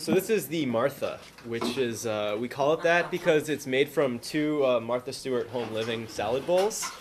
So this is the Martha, which is, we call it that because it's made from two Martha Stewart home living salad bowls.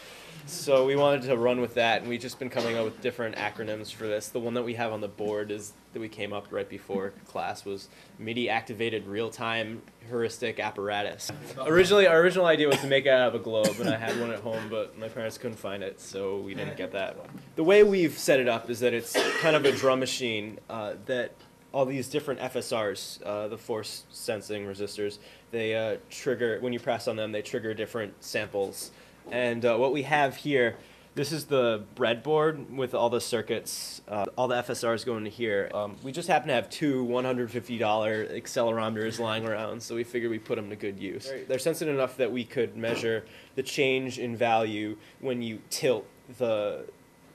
So we wanted to run with that, and we've just been coming up with different acronyms for this. The one that we have on the board is that we came up right before class was MIDI Activated Real-Time Heuristic Apparatus. Originally, our original idea was to make it out of a globe, and I had one at home, but my parents couldn't find it, so we didn't get that. The way we've set it up is that it's kind of a drum machine that all these different FSRs, the force sensing resistors, they trigger, when you press on them, they trigger different samples. And what we have here, this is the breadboard with all the circuits, all the FSRs go into here. We just happen to have two $150 accelerometers lying around, so we figured we'd put them to good use. They're sensitive enough that we could measure the change in value when you tilt the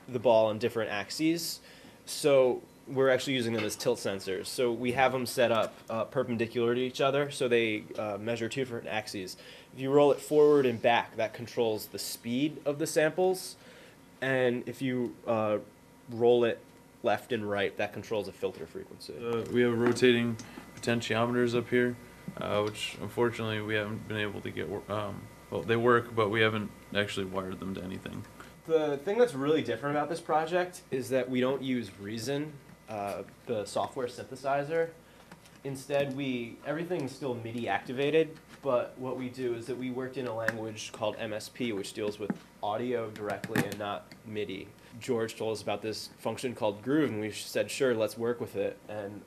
ball on different axes. So we're actually using them as tilt sensors. So we have them set up perpendicular to each other, so they measure two different axes. If you roll it forward and back, that controls the speed of the samples. And if you roll it left and right, that controls the filter frequency. We have rotating potentiometers up here, which unfortunately we haven't been able to get, well, they work, but we haven't actually wired them to anything. The thing that's really different about this project is that we don't use Reason, the software synthesizer. Instead, everything's still MIDI activated, but what we do is that we worked in a language called MSP, which deals with audio directly and not MIDI. George told us about this function called Groove, and we said, sure, let's work with it. And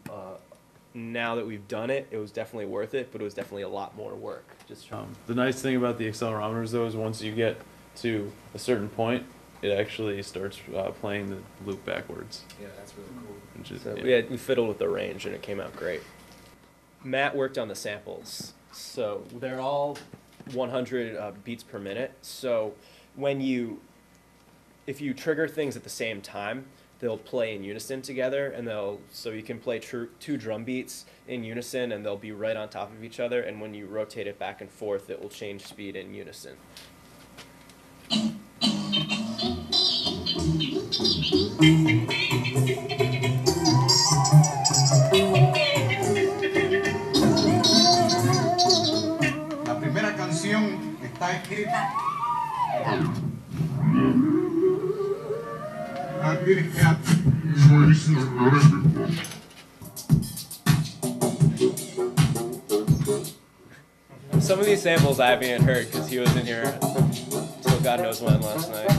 now that we've done it, it was definitely worth it, but it was definitely a lot more work. The nice thing about the accelerometers, though, is once you get to a certain point, it actually starts playing the loop backwards. Yeah, that's really cool. So yeah, we fiddled with the range, and it came out great. Matt worked on the samples. So they're all 100 beats per minute. So if you trigger things at the same time, they'll play in unison together, and so you can play two drum beats in unison, and they'll be right on top of each other. And when you rotate it back and forth, it will change speed in unison. La primera canción está escrita. Some of these samples I haven't even heard because he was in here until God knows when last night.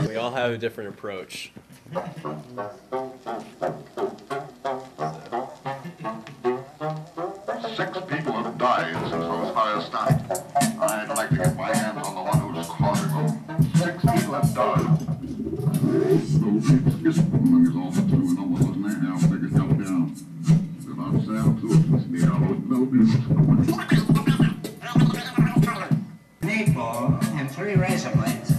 We all have a different approach. 6 people have died since those fires started. I'd like to get my hands on the one who's causing them. 6 people have died. This woman is all the two, and no one was named. I'll take it down. Then I'm Sam too. Me out with no Meatball and 3 razor blades.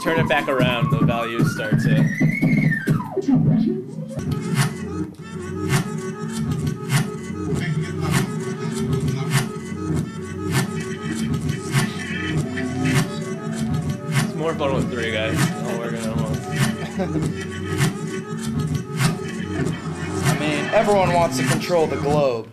Turn it back around, the values start to... It's more fun with 3 guys. All working at once. I mean, everyone wants to control the globe.